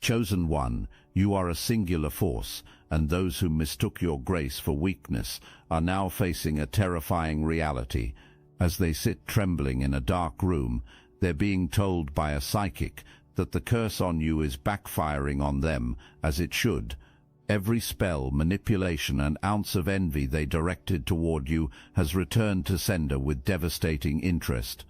Chosen one, you are a singular force, and those who mistook your grace for weakness are now facing a terrifying reality. As they sit trembling in a dark room, they're being told by a psychic that the curse on you is backfiring on them, as it should. Every spell, manipulation, and ounce of envy they directed toward you has returned to sender with devastating interest.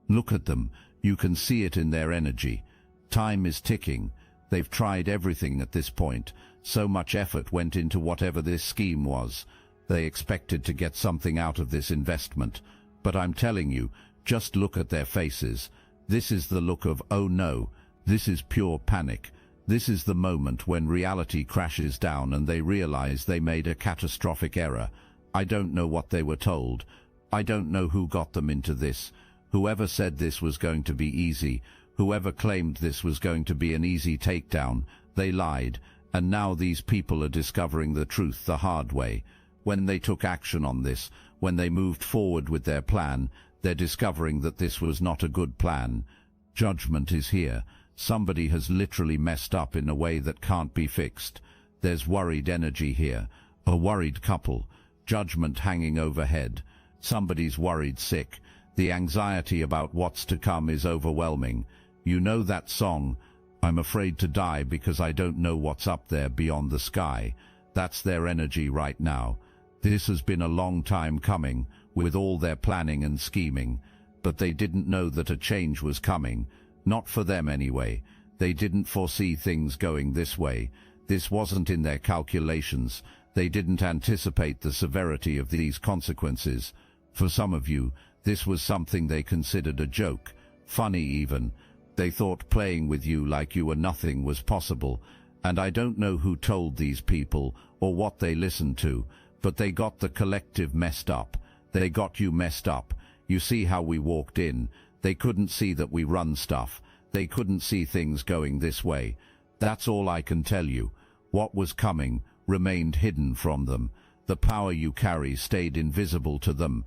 Look at them. You can see it in their energy. Time is ticking. They've tried everything at this point. So much effort went into whatever this scheme was. They expected to get something out of this investment. But I'm telling you, just look at their faces. This is the look of, oh no, this is pure panic. This is the moment when reality crashes down and they realize they made a catastrophic error. I don't know what they were told. I don't know who got them into this. Whoever said this was going to be easy, whoever claimed this was going to be an easy takedown, they lied, and now these people are discovering the truth the hard way. When they took action on this, when they moved forward with their plan, they're discovering that this was not a good plan. Judgment is here. Somebody has literally messed up in a way that can't be fixed. There's worried energy here, a worried couple, judgment hanging overhead. Somebody's worried sick. The anxiety about what's to come is overwhelming. You know that song, I'm afraid to die because I don't know what's up there beyond the sky. That's their energy right now. This has been a long time coming, with all their planning and scheming, but they didn't know that a change was coming. Not for them anyway. They didn't foresee things going this way. This wasn't in their calculations. They didn't anticipate the severity of these consequences. For some of you, this was something they considered a joke, funny even. They thought playing with you like you were nothing was possible, and I don't know who told these people or what they listened to, but they got the collective messed up. They got you messed up. You see how we walked in. They couldn't see that we run stuff. They couldn't see things going this way. That's all I can tell you. What was coming remained hidden from them. The power you carry stayed invisible to them.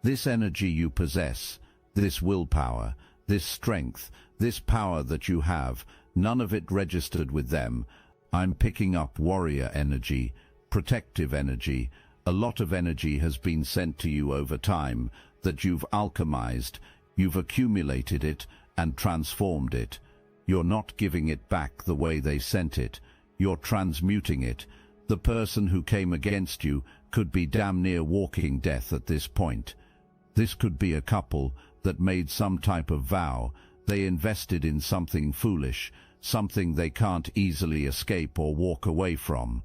This energy you possess, this willpower, this strength, this power that you have, none of it registered with them. I'm picking up warrior energy, protective energy. A lot of energy has been sent to you over time that you've alchemized, you've accumulated it and transformed it. You're not giving it back the way they sent it. You're transmuting it. The person who came against you could be damn near walking death at this point. This could be a couple that made some type of vow. They invested in something foolish, something they can't easily escape or walk away from.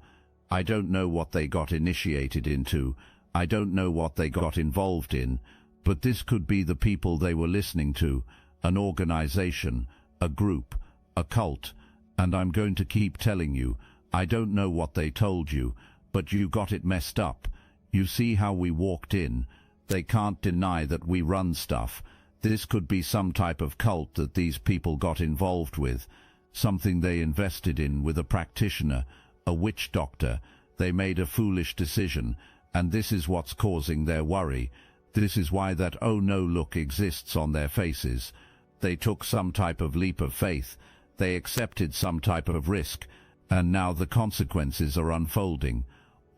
I don't know what they got initiated into. I don't know what they got involved in. But this could be the people they were listening to, an organization, a group, a cult. And I'm going to keep telling you, I don't know what they told you, but you got it messed up. You see how we walked in. They can't deny that we run stuff. This could be some type of cult that these people got involved with, something they invested in with a practitioner, a witch doctor. They made a foolish decision, and this is what's causing their worry. This is why that oh no look exists on their faces. They took some type of leap of faith. They accepted some type of risk, and now the consequences are unfolding.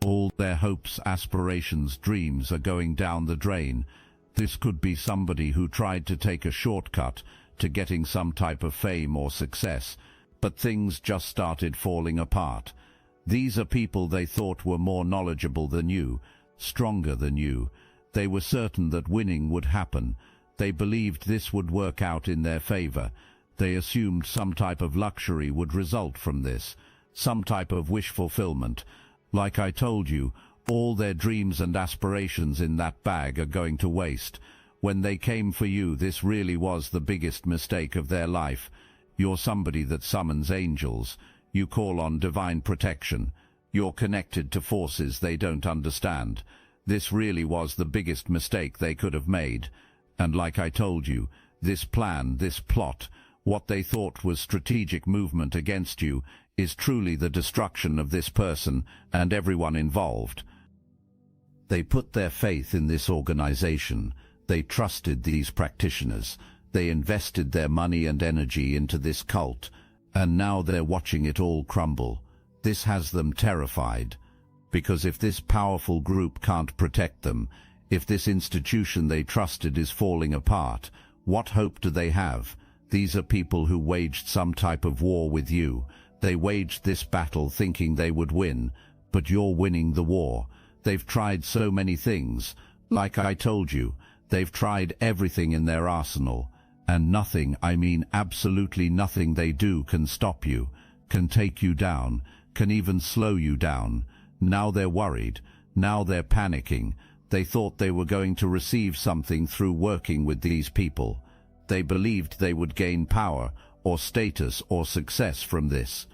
All their hopes, aspirations, dreams are going down the drain. This could be somebody who tried to take a shortcut to getting some type of fame or success, but things just started falling apart. These are people they thought were more knowledgeable than you, stronger than you. They were certain that winning would happen. They believed this would work out in their favor. They assumed some type of luxury would result from this, some type of wish fulfillment. Like I told you, all their dreams and aspirations in that bag are going to waste. When they came for you, this really was the biggest mistake of their life. You're somebody that summons angels. You call on divine protection. You're connected to forces they don't understand. This really was the biggest mistake they could have made. And like I told you, this plan, this plot, what they thought was strategic movement against you, is truly the destruction of this person and everyone involved. They put their faith in this organization. They trusted these practitioners. They invested their money and energy into this cult. And now they're watching it all crumble. This has them terrified. Because if this powerful group can't protect them, if this institution they trusted is falling apart, what hope do they have? These are people who waged some type of war with you. They waged this battle thinking they would win, but you're winning the war. They've tried so many things. Like I told you, they've tried everything in their arsenal. And nothing, I mean absolutely nothing they do can stop you, can take you down, can even slow you down. Now they're worried. Now they're panicking. They thought they were going to receive something through working with these people. They believed they would gain power, or status, or success from this.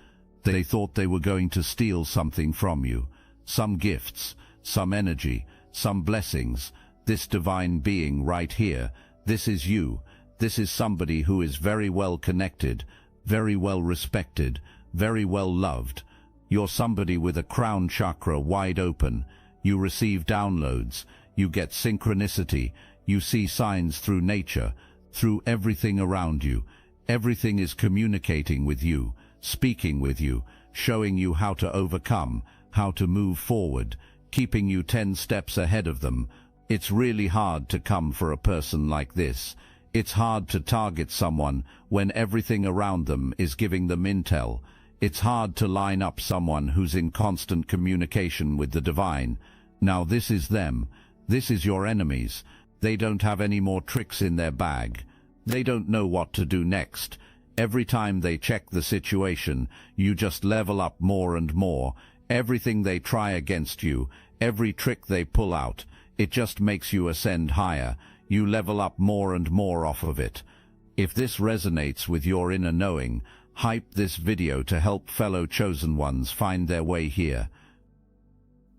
They thought they were going to steal something from you. Some gifts, some energy, some blessings. This divine being right here, this is you. This is somebody who is very well connected, very well respected, very well loved. You're somebody with a crown chakra wide open. You receive downloads. You get synchronicity. You see signs through nature, through everything around you. Everything is communicating with you, speaking with you, showing you how to overcome, how to move forward, keeping you 10 steps ahead of them. It's really hard to come for a person like this. It's hard to target someone when everything around them is giving them intel. It's hard to line up someone who's in constant communication with the divine. Now this is them. This is your enemies. They don't have any more tricks in their bag. They don't know what to do next. Every time they check the situation, you just level up more and more. Everything they try against you, every trick they pull out, it just makes you ascend higher. You level up more and more off of it. If this resonates with your inner knowing, hype this video to help fellow chosen ones find their way here.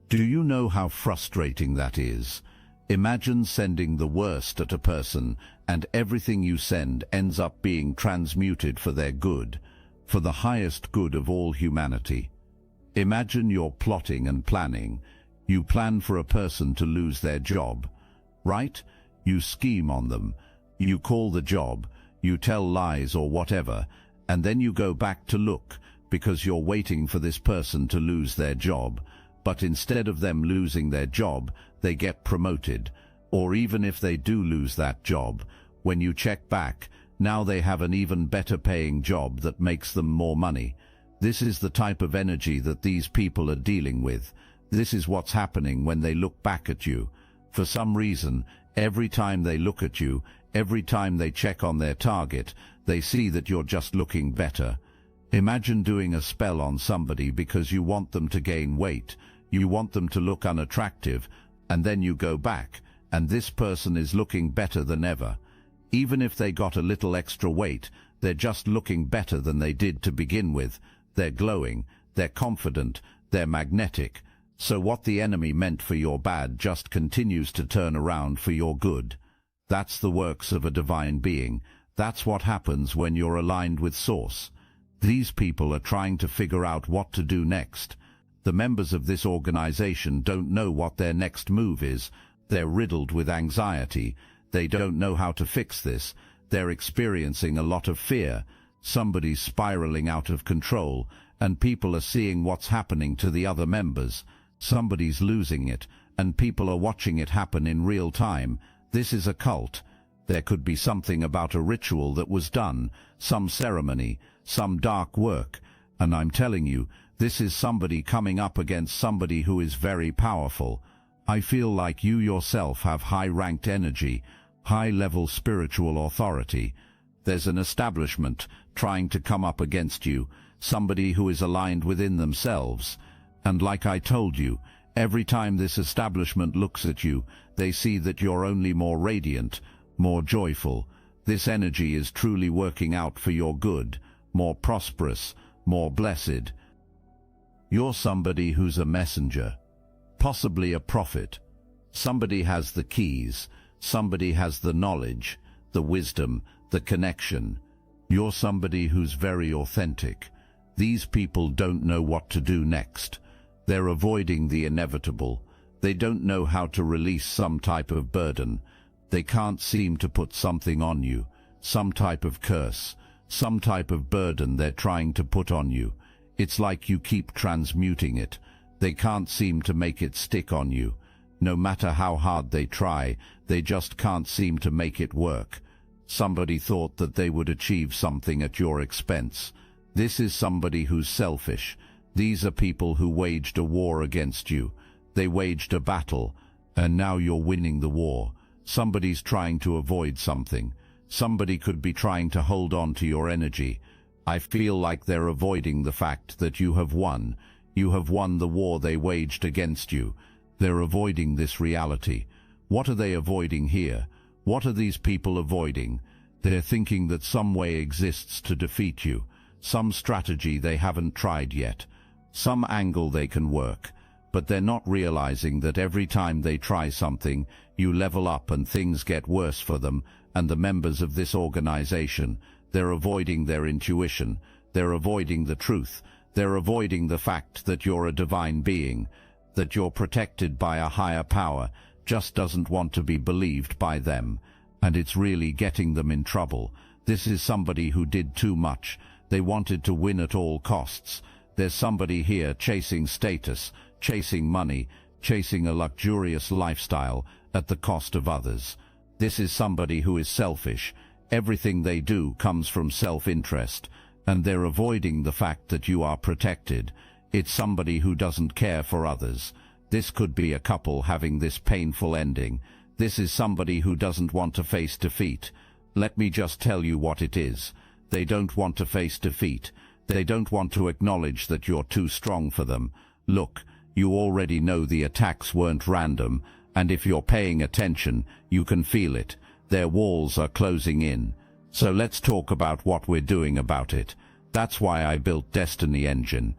Do you know how frustrating that is? Imagine sending the worst at a person, and everything you send ends up being transmuted for their good, for the highest good of all humanity. Imagine you're plotting and planning. You plan for a person to lose their job, right? You scheme on them. You call the job. You tell lies or whatever, and then you go back to look, because you're waiting for this person to lose their job. But instead of them losing their job, they get promoted. Or even if they do lose that job, when you check back, now they have an even better paying job that makes them more money. This is the type of energy that these people are dealing with. This is what's happening when they look back at you. For some reason, every time they look at you, every time they check on their target, they see that you're just looking better. Imagine doing a spell on somebody because you want them to gain weight. You want them to look unattractive, and then you go back, and this person is looking better than ever. Even if they got a little extra weight, they're just looking better than they did to begin with. They're glowing, they're confident, they're magnetic. So what the enemy meant for your bad just continues to turn around for your good. That's the works of a divine being. That's what happens when you're aligned with Source. These people are trying to figure out what to do next. The members of this organization don't know what their next move is. They're riddled with anxiety. They don't know how to fix this. They're experiencing a lot of fear. Somebody's spiraling out of control, and people are seeing what's happening to the other members. Somebody's losing it, and people are watching it happen in real time. This is a cult. There could be something about a ritual that was done, some ceremony, some dark work. And I'm telling you, this is somebody coming up against somebody who is very powerful. I feel like you yourself have high-ranked energy, high-level spiritual authority. There's an establishment trying to come up against you, somebody who is aligned within themselves. And like I told you, every time this establishment looks at you, they see that you're only more radiant, more joyful. This energy is truly working out for your good, more prosperous, more blessed. You're somebody who's a messenger, possibly a prophet. Somebody has the keys, somebody has the knowledge, the wisdom, the connection. You're somebody who's very authentic. These people don't know what to do next. They're avoiding the inevitable. They don't know how to release some type of burden. They can't seem to put something on you, some type of curse, some type of burden they're trying to put on you. It's like you keep transmuting it. They can't seem to make it stick on you. No matter how hard they try, they just can't seem to make it work. Somebody thought that they would achieve something at your expense. This is somebody who's selfish. These are people who waged a war against you. They waged a battle, and now you're winning the war. Somebody's trying to avoid something. Somebody could be trying to hold on to your energy. I feel like they're avoiding the fact that you have won. You have won the war they waged against you. They're avoiding this reality. What are they avoiding here? What are these people avoiding? They're thinking that some way exists to defeat you, some strategy they haven't tried yet, some angle they can work, but they're not realizing that every time they try something, you level up and things get worse for them and the members of this organization. They're avoiding their intuition, they're avoiding the truth, they're avoiding the fact that you're a divine being, that you're protected by a higher power, just doesn't want to be believed by them, and it's really getting them in trouble. This is somebody who did too much. They wanted to win at all costs. There's somebody here chasing status, chasing money, chasing a luxurious lifestyle at the cost of others. This is somebody who is selfish. Everything they do comes from self-interest, and they're avoiding the fact that you are protected. It's somebody who doesn't care for others. This could be a couple having this painful ending. This is somebody who doesn't want to face defeat. Let me just tell you what it is. They don't want to face defeat. They don't want to acknowledge that you're too strong for them. Look, you already know the attacks weren't random, and if you're paying attention, you can feel it. Their walls are closing in. So let's talk about what we're doing about it. That's why I built Destiny Engine.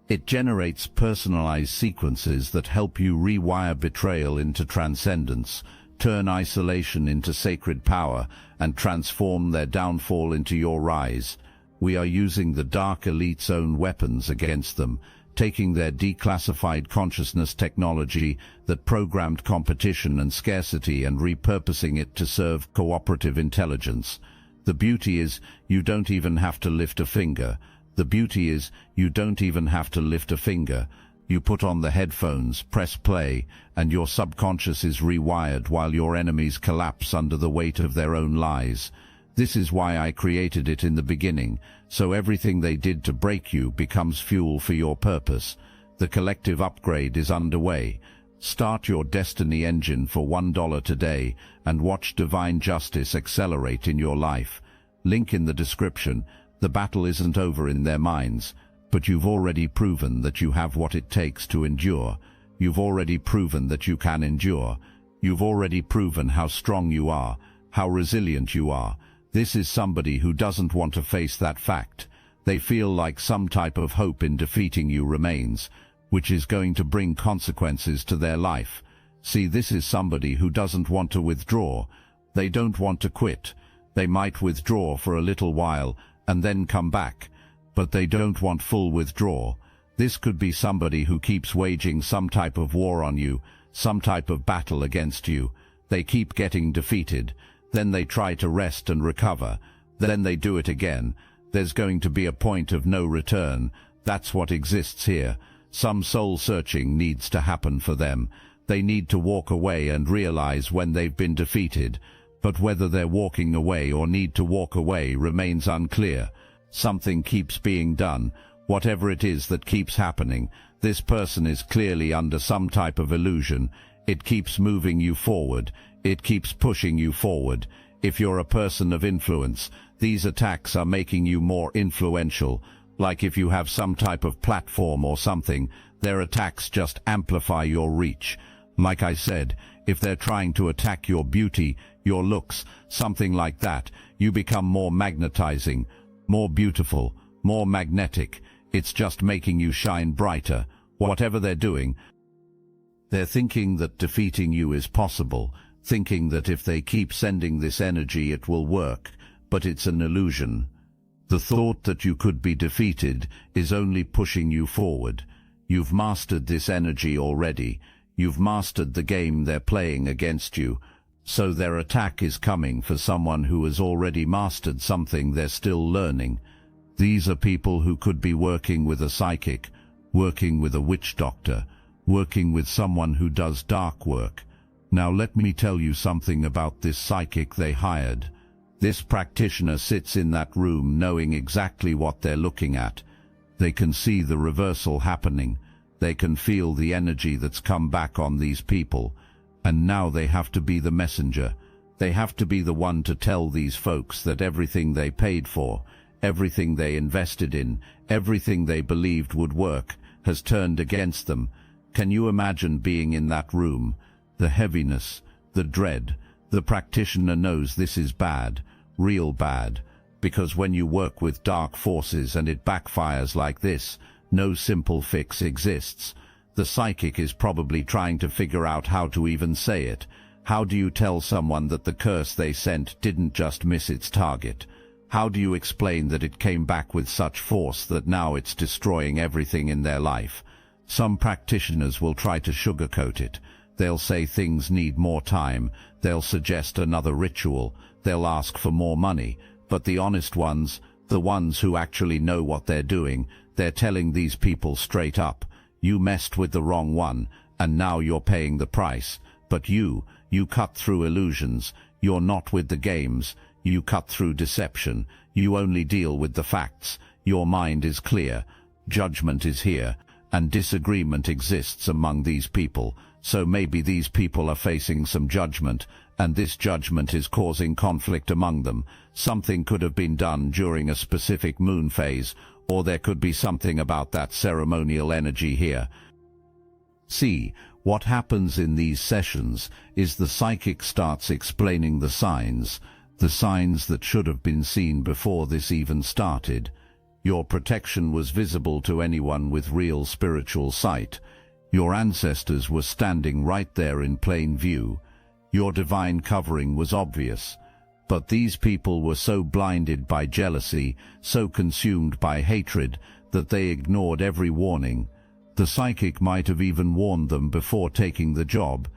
It generates personalized sequences that help you rewire betrayal into transcendence, turn isolation into sacred power, and transform their downfall into your rise. We are using the Dark Elite's own weapons against them, taking their declassified consciousness technology that programmed competition and scarcity and repurposing it to serve cooperative intelligence. The beauty is, you don't even have to lift a finger. The beauty is, you don't even have to lift a finger. You put on the headphones, press play, and your subconscious is rewired while your enemies collapse under the weight of their own lies. This is why I created it in the beginning, so everything they did to break you becomes fuel for your purpose. The collective upgrade is underway. Start your Destiny Engine for $1 today and watch divine justice accelerate in your life. Link in the description. The battle isn't over in their minds, but you've already proven that you have what it takes to endure. You've already proven that you can endure. You've already proven how strong you are, how resilient you are. This is somebody who doesn't want to face that fact. They feel like some type of hope in defeating you remains, which is going to bring consequences to their life. See, this is somebody who doesn't want to withdraw. They don't want to quit. They might withdraw for a little while and then come back, but they don't want full withdrawal. This could be somebody who keeps waging some type of war on you, some type of battle against you. They keep getting defeated. Then they try to rest and recover. Then they do it again. There's going to be a point of no return. That's what exists here. Some soul-searching needs to happen for them. They need to walk away and realize when they've been defeated. But whether they're walking away or need to walk away remains unclear. Something keeps being done. Whatever it is that keeps happening, this person is clearly under some type of illusion. It keeps moving you forward. It keeps pushing you forward. If you're a person of influence, these attacks are making you more influential. Like if you have some type of platform or something, their attacks just amplify your reach. Like I said, if they're trying to attack your beauty, your looks, something like that, you become more magnetizing, more beautiful, more magnetic. It's just making you shine brighter. Whatever they're doing, they're thinking that defeating you is possible, thinking that if they keep sending this energy it will work, but it's an illusion. The thought that you could be defeated is only pushing you forward. You've mastered this energy already. You've mastered the game they're playing against you. So their attack is coming for someone who has already mastered something they're still learning. These are people who could be working with a psychic, working with a witch doctor, working with someone who does dark work. Now let me tell you something about this psychic they hired. This practitioner sits in that room knowing exactly what they're looking at. They can see the reversal happening. They can feel the energy that's come back on these people. And now they have to be the messenger. They have to be the one to tell these folks that everything they paid for, everything they invested in, everything they believed would work, has turned against them. Can you imagine being in that room? The heaviness, the dread. The practitioner knows this is bad, real bad, because when you work with dark forces and it backfires like this, no simple fix exists. The psychic is probably trying to figure out how to even say it. How do you tell someone that the curse they sent didn't just miss its target? How do you explain that it came back with such force that now it's destroying everything in their life? Some practitioners will try to sugarcoat it. They'll say things need more time. They'll suggest another ritual. They'll ask for more money. But the honest ones, the ones who actually know what they're doing, they're telling these people straight up, you messed with the wrong one, and now you're paying the price. But you cut through illusions. You're not with the games. You cut through deception. You only deal with the facts. Your mind is clear. Judgment is here, and disagreement exists among these people. So maybe these people are facing some judgment, and this judgment is causing conflict among them. Something could have been done during a specific moon phase, or there could be something about that ceremonial energy here. See, what happens in these sessions is the psychic starts explaining the signs that should have been seen before this even started. Your protection was visible to anyone with real spiritual sight. Your ancestors were standing right there in plain view. Your divine covering was obvious. But these people were so blinded by jealousy, so consumed by hatred, that they ignored every warning. The psychic might have even warned them before taking the job,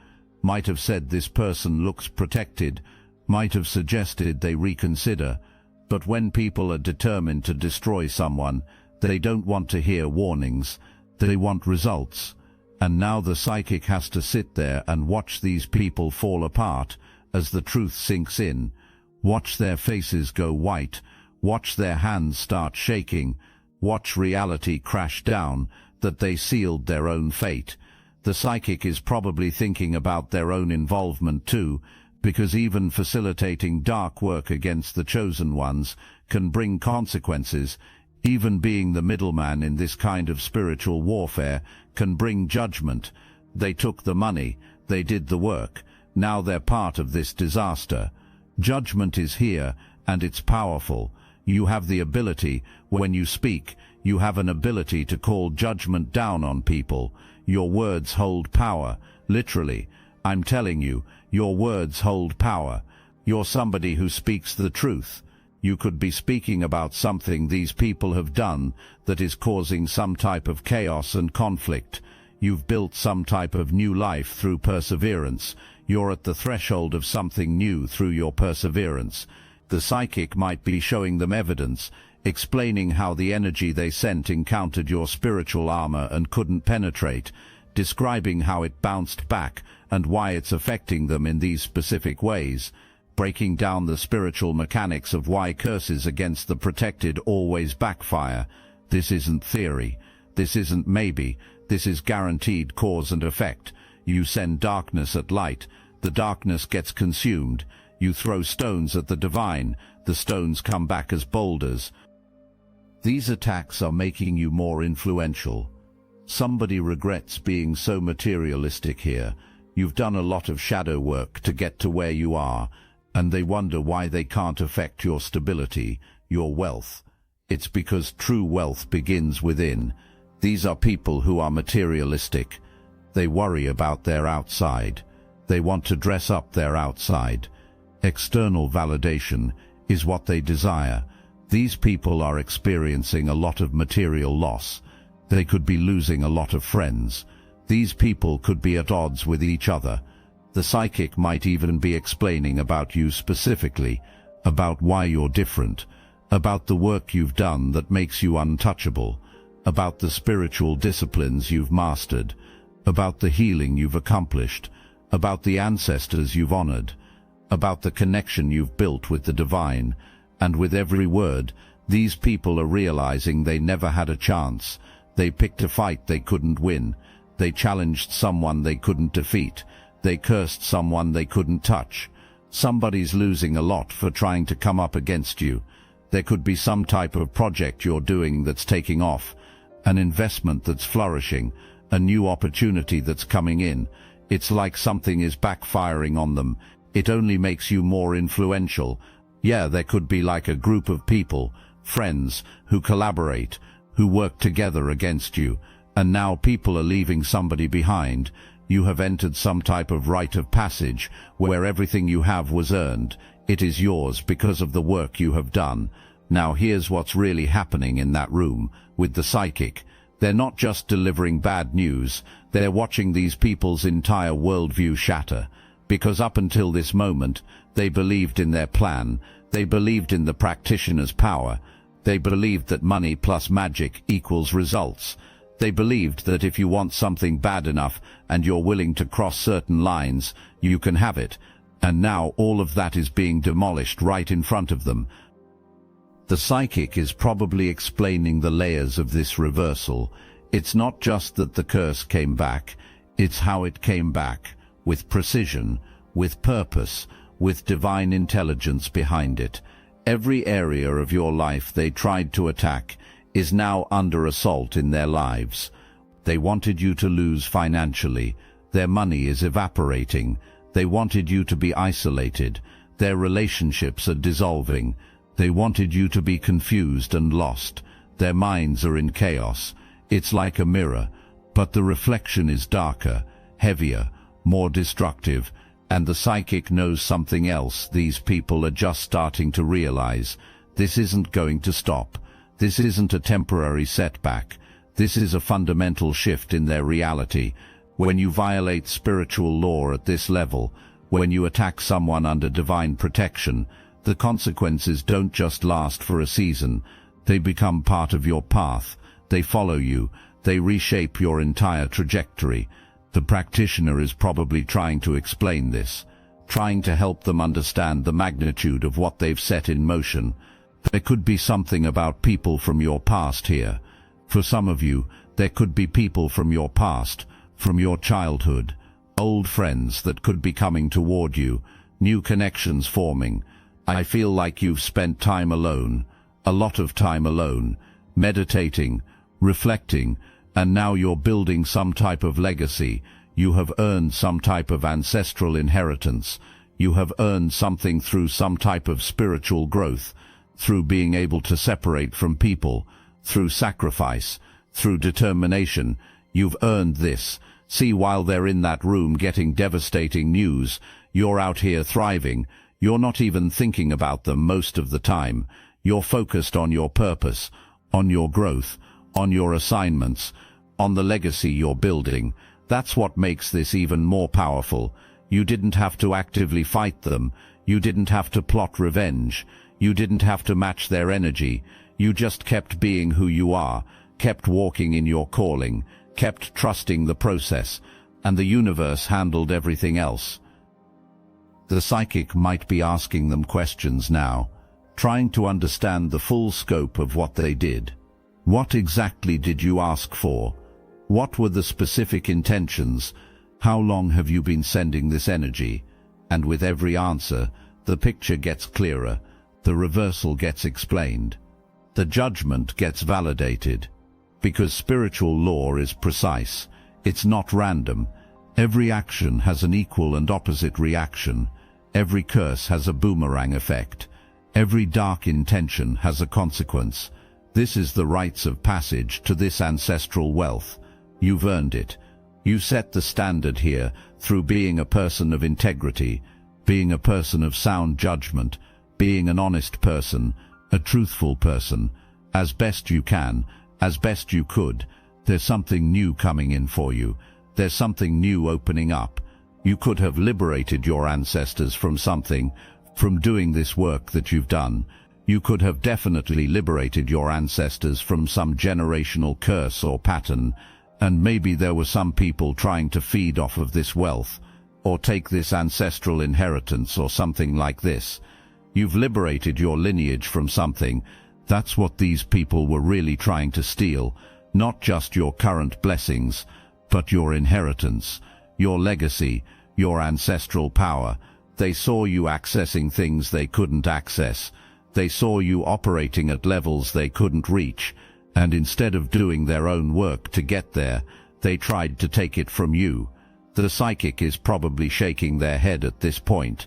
might have said this person looks protected, might have suggested they reconsider. But when people are determined to destroy someone, they don't want to hear warnings, they want results. And now the psychic has to sit there and watch these people fall apart as the truth sinks in. Watch their faces go white, watch their hands start shaking, watch reality crash down, that they sealed their own fate. The psychic is probably thinking about their own involvement too, because even facilitating dark work against the chosen ones can bring consequences. Even being the middleman in this kind of spiritual warfare can bring judgment. They took the money, they did the work, now they're part of this disaster. Judgment is here, and it's powerful. You have the ability, when you speak, you have an ability to call judgment down on people. Your words hold power, literally. I'm telling you, your words hold power. You're somebody who speaks the truth. You could be speaking about something these people have done that is causing some type of chaos and conflict. You've built some type of new life through perseverance. You're at the threshold of something new through your perseverance. The psychic might be showing them evidence, explaining how the energy they sent encountered your spiritual armor and couldn't penetrate, describing how it bounced back and why it's affecting them in these specific ways, breaking down the spiritual mechanics of why curses against the protected always backfire. This isn't theory. This isn't maybe. This is guaranteed cause and effect. You send darkness at light, the darkness gets consumed. You throw stones at the divine, the stones come back as boulders. These attacks are making you more influential. Somebody regrets being so materialistic here. You've done a lot of shadow work to get to where you are, and they wonder why they can't affect your stability, your wealth. It's because true wealth begins within. These are people who are materialistic. They worry about their outside. They want to dress up their outside. External validation is what they desire. These people are experiencing a lot of material loss. They could be losing a lot of friends. These people could be at odds with each other. The psychic might even be explaining about you specifically, about why you're different, about the work you've done that makes you untouchable, about the spiritual disciplines you've mastered, about the healing you've accomplished, about the ancestors you've honored, about the connection you've built with the divine. And with every word, these people are realizing they never had a chance. They picked a fight they couldn't win. They challenged someone they couldn't defeat. They cursed someone they couldn't touch. Somebody's losing a lot for trying to come up against you. There could be some type of project you're doing that's taking off, an investment that's flourishing, a new opportunity that's coming in. It's like something is backfiring on them. It only makes you more influential. Yeah, there could be like a group of people, friends, who collaborate, who work together against you, and now people are leaving somebody behind. You have entered some type of rite of passage where everything you have was earned. It is yours because of the work you have done. Now here's what's really happening in that room with the psychic. They're not just delivering bad news, they're watching these people's entire worldview shatter. Because up until this moment, they believed in their plan, they believed in the practitioner's power, they believed that money plus magic equals results. They believed that if you want something bad enough and you're willing to cross certain lines, you can have it. And now all of that is being demolished right in front of them. The psychic is probably explaining the layers of this reversal. It's not just that the curse came back, it's how it came back, with precision, with purpose, with divine intelligence behind it. Every area of your life they tried to attack is now under assault in their lives. They wanted you to lose financially. Their money is evaporating. They wanted you to be isolated. Their relationships are dissolving. They wanted you to be confused and lost. Their minds are in chaos. It's like a mirror, but the reflection is darker, heavier, more destructive. And the psychic knows something else these people are just starting to realize. This isn't going to stop. This isn't a temporary setback. This is a fundamental shift in their reality. When you violate spiritual law at this level, when you attack someone under divine protection, the consequences don't just last for a season. They become part of your path. They follow you. They reshape your entire trajectory. The practitioner is probably trying to explain this, trying to help them understand the magnitude of what they've set in motion. There could be something about people from your past here. For some of you, there could be people from your past, from your childhood, old friends that could be coming toward you, new connections forming. I feel like you've spent time alone, a lot of time alone, meditating, reflecting, and now you're building some type of legacy. You have earned some type of ancestral inheritance. You have earned something through some type of spiritual growth, through being able to separate from people, through sacrifice, through determination. You've earned this. See, while they're in that room getting devastating news, you're out here thriving. You're not even thinking about them most of the time. You're focused on your purpose, on your growth, on your assignments, on the legacy you're building. That's what makes this even more powerful. You didn't have to actively fight them. You didn't have to plot revenge. You didn't have to match their energy. You just kept being who you are, kept walking in your calling, kept trusting the process, and the universe handled everything else. The psychic might be asking them questions now, trying to understand the full scope of what they did. What exactly did you ask for? What were the specific intentions? How long have you been sending this energy? And with every answer, the picture gets clearer. The reversal gets explained. The judgment gets validated. Because spiritual law is precise. It's not random. Every action has an equal and opposite reaction. Every curse has a boomerang effect. Every dark intention has a consequence. This is the rites of passage to this ancestral wealth. You've earned it. You set the standard here through being a person of integrity, being a person of sound judgment, being an honest person, a truthful person, as best you can, as best you could. There's something new coming in for you. There's something new opening up. You could have liberated your ancestors from something, from doing this work that you've done. You could have definitely liberated your ancestors from some generational curse or pattern, and maybe there were some people trying to feed off of this wealth, or take this ancestral inheritance or something like this. You've liberated your lineage from something. That's what these people were really trying to steal, not just your current blessings, but your inheritance, your legacy, your ancestral power. They saw you accessing things they couldn't access. They saw you operating at levels they couldn't reach, and instead of doing their own work to get there, they tried to take it from you. The psychic is probably shaking their head at this point,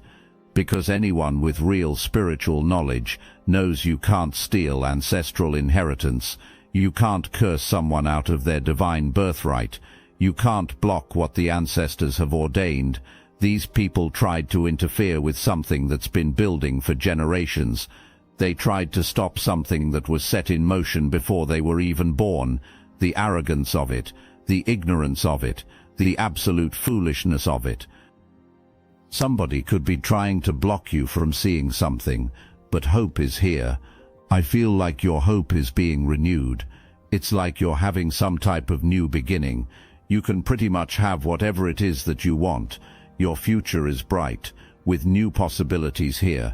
because anyone with real spiritual knowledge knows you can't steal ancestral inheritance, you can't curse someone out of their divine birthright, you can't block what the ancestors have ordained. These people tried to interfere with something that's been building for generations. They tried to stop something that was set in motion before they were even born. The arrogance of it, the ignorance of it, the absolute foolishness of it. Somebody could be trying to block you from seeing something, but hope is here. I feel like your hope is being renewed. It's like you're having some type of new beginning. You can pretty much have whatever it is that you want. Your future is bright, with new possibilities here.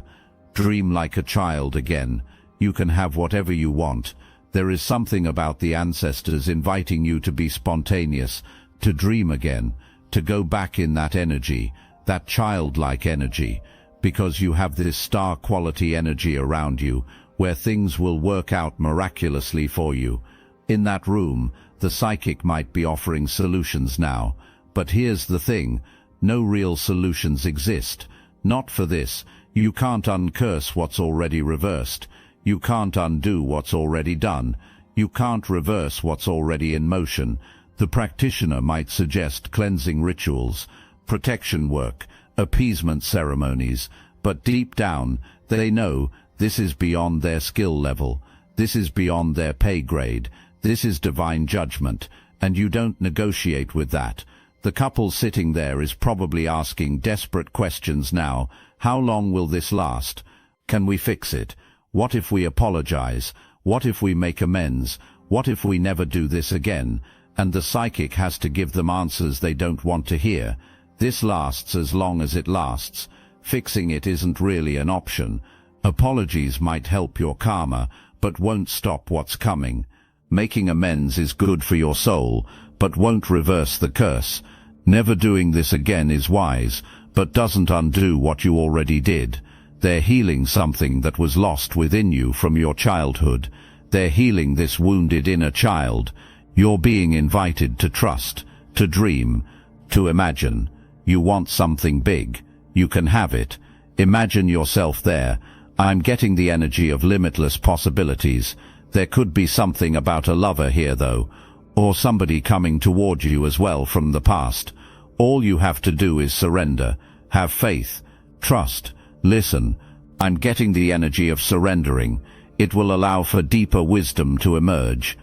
Dream like a child again. You can have whatever you want. There is something about the ancestors inviting you to be spontaneous, to dream again, to go back in that energy, that childlike energy, because you have this star quality energy around you, where things will work out miraculously for you. In that room, the psychic might be offering solutions now, but here's the thing, no real solutions exist. Not for this. You can't uncurse what's already reversed. You can't undo what's already done. You can't reverse what's already in motion. The practitioner might suggest cleansing rituals, protection work, appeasement ceremonies, but deep down, they know this is beyond their skill level. This is beyond their pay grade. This is divine judgment, and you don't negotiate with that. The couple sitting there is probably asking desperate questions now. How long will this last? Can we fix it? What if we apologize? What if we make amends? What if we never do this again? And the psychic has to give them answers they don't want to hear. This lasts as long as it lasts. Fixing it isn't really an option. Apologies might help your karma, but won't stop what's coming. Making amends is good for your soul, but won't reverse the curse. Never doing this again is wise, but doesn't undo what you already did. They're healing something that was lost within you from your childhood. They're healing this wounded inner child. You're being invited to trust, to dream, to imagine. You want something big. You can have it. Imagine yourself there. I'm getting the energy of limitless possibilities. There could be something about a lover here though, or somebody coming toward you as well from the past. All you have to do is surrender, have faith, trust, listen. I'm getting the energy of surrendering. It will allow for deeper wisdom to emerge.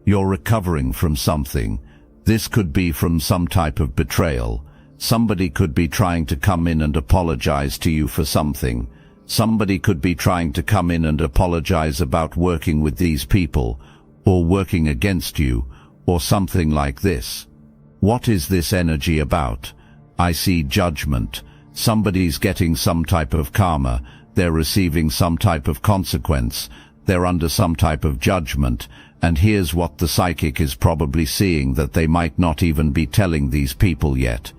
You're recovering from something. This could be from some type of betrayal. Somebody could be trying to come in and apologize to you for something. Somebody could be trying to come in and apologize about working with these people, or working against you, or something like this. What is this energy about? I see judgment. Somebody's getting some type of karma. They're receiving some type of consequence. They're under some type of judgment. And here's what the psychic is probably seeing that they might not even be telling these people yet.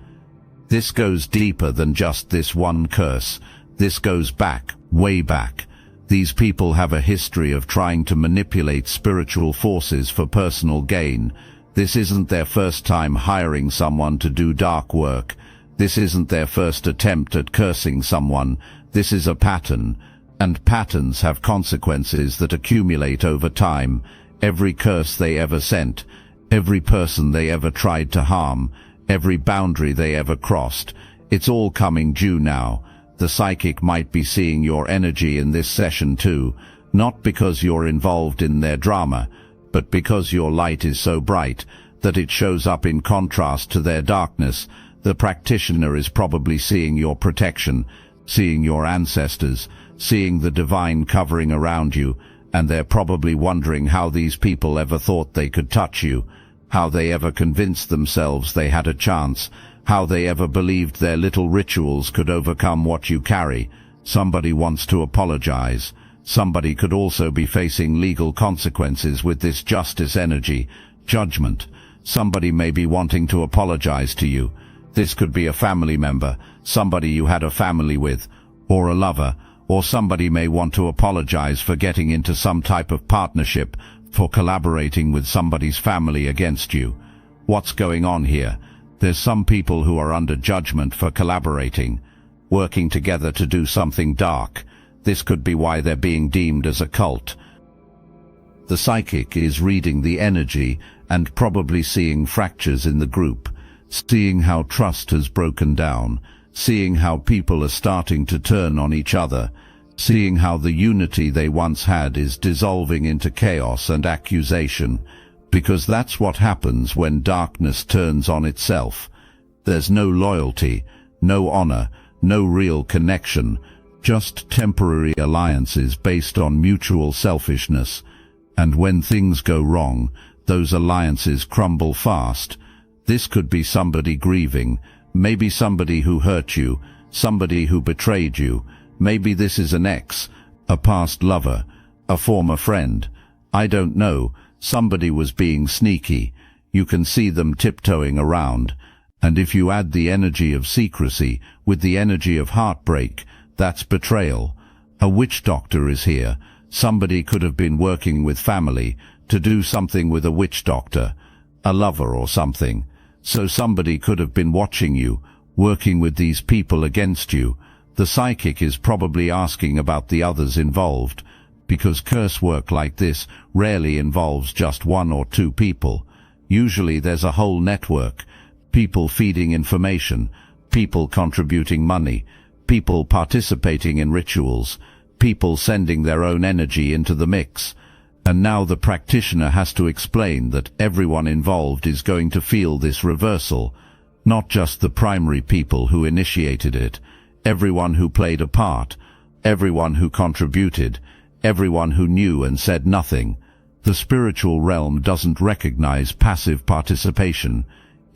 This goes deeper than just this one curse. This goes back, way back. These people have a history of trying to manipulate spiritual forces for personal gain. This isn't their first time hiring someone to do dark work. This isn't their first attempt at cursing someone. This is a pattern, and patterns have consequences that accumulate over time. Every curse they ever sent, every person they ever tried to harm, every boundary they ever crossed, it's all coming due now. The psychic might be seeing your energy in this session too, not because you're involved in their drama, but because your light is so bright that it shows up in contrast to their darkness. The practitioner is probably seeing your protection, seeing your ancestors, seeing the divine covering around you, and they're probably wondering how these people ever thought they could touch you, how they ever convinced themselves they had a chance, how they ever believed their little rituals could overcome what you carry. Somebody wants to apologize. Somebody could also be facing legal consequences with this justice energy, judgment. Somebody may be wanting to apologize to you. This could be a family member, somebody you had a family with, or a lover, or somebody may want to apologize for getting into some type of partnership, for collaborating with somebody's family against you. What's going on here? There's some people who are under judgment for collaborating, working together to do something dark. This could be why they're being deemed as a cult. The psychic is reading the energy and probably seeing fractures in the group, seeing how trust has broken down, seeing how people are starting to turn on each other, seeing how the unity they once had is dissolving into chaos and accusation, because that's what happens when darkness turns on itself. There's no loyalty, no honor, no real connection, just temporary alliances based on mutual selfishness. And when things go wrong, those alliances crumble fast. This could be somebody grieving, maybe somebody who hurt you, somebody who betrayed you. Maybe this is an ex, a past lover, a former friend. I don't know. Somebody was being sneaky. You can see them tiptoeing around. And if you add the energy of secrecy with the energy of heartbreak, that's betrayal. A witch doctor is here. Somebody could have been working with family to do something with a witch doctor, a lover or something. So somebody could have been watching you, working with these people against you. The psychic is probably asking about the others involved, because curse work like this rarely involves just one or two people. Usually there's a whole network, people feeding information, people contributing money, people participating in rituals, people sending their own energy into the mix. And now the practitioner has to explain that everyone involved is going to feel this reversal, not just the primary people who initiated it, everyone who played a part, everyone who contributed, everyone who knew and said nothing. The spiritual realm doesn't recognize passive participation.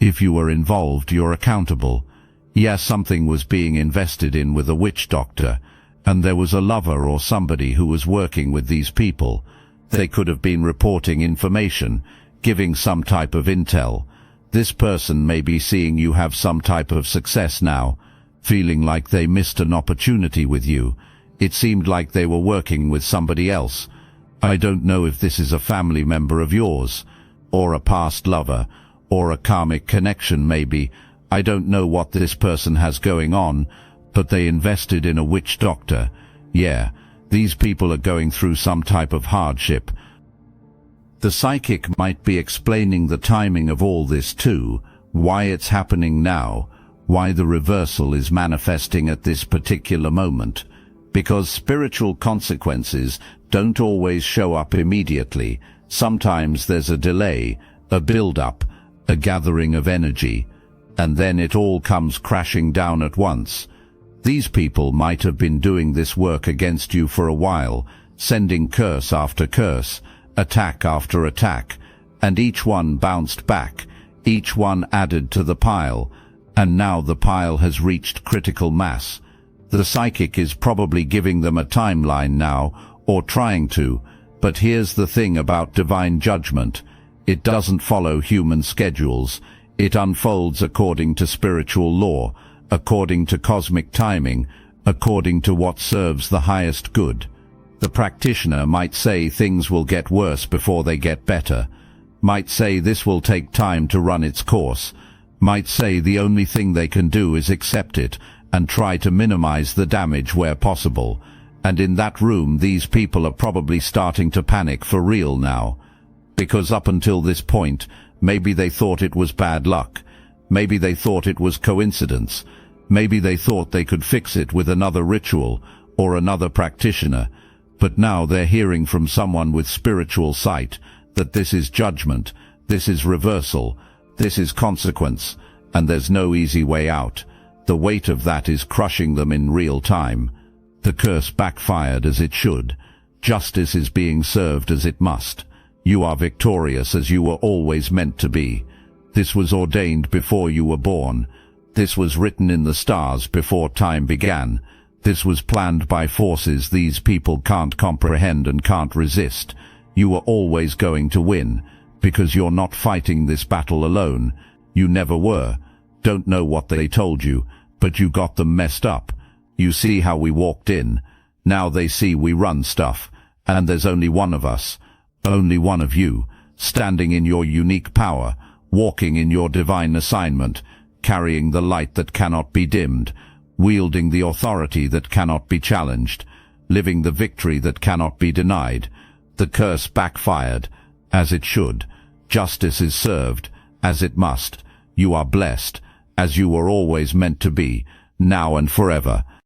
If you were involved, you're accountable. Yes, something was being invested in with a witch doctor, and there was a lover or somebody who was working with these people. They could have been reporting information, giving some type of intel. This person may be seeing you have some type of success now, feeling like they missed an opportunity with you. It seemed like they were working with somebody else. I don't know if this is a family member of yours, or a past lover, or a karmic connection maybe. I don't know what this person has going on, but they invested in a witch doctor. Yeah, these people are going through some type of hardship. The psychic might be explaining the timing of all this too, why it's happening now, why the reversal is manifesting at this particular moment. Because spiritual consequences don't always show up immediately. Sometimes there's a delay, a build-up, a gathering of energy, and then it all comes crashing down at once. These people might have been doing this work against you for a while, sending curse after curse, attack after attack, and each one bounced back, each one added to the pile, and now the pile has reached critical mass. The psychic is probably giving them a timeline now, or trying to, but here's the thing about divine judgment. It doesn't follow human schedules. It unfolds according to spiritual law, according to cosmic timing, according to what serves the highest good. The practitioner might say things will get worse before they get better, might say this will take time to run its course, might say the only thing they can do is accept it and try to minimize the damage where possible. And in that room, these people are probably starting to panic for real now. Because up until this point, maybe they thought it was bad luck. Maybe they thought it was coincidence. Maybe they thought they could fix it with another ritual or another practitioner. But now they're hearing from someone with spiritual sight that this is judgment, this is reversal, this is consequence, and there's no easy way out. The weight of that is crushing them in real time. The curse backfired as it should. Justice is being served as it must. You are victorious as you were always meant to be. This was ordained before you were born. This was written in the stars before time began. This was planned by forces these people can't comprehend and can't resist. You were always going to win, because you're not fighting this battle alone. You never were. Don't know what they told you, but you got them messed up. You see how we walked in. Now they see we run stuff, and there's only one of us, only one of you, standing in your unique power, walking in your divine assignment, carrying the light that cannot be dimmed, wielding the authority that cannot be challenged, living the victory that cannot be denied. The curse backfired, as it should. Justice is served, as it must. You are blessed, as you were always meant to be, now and forever.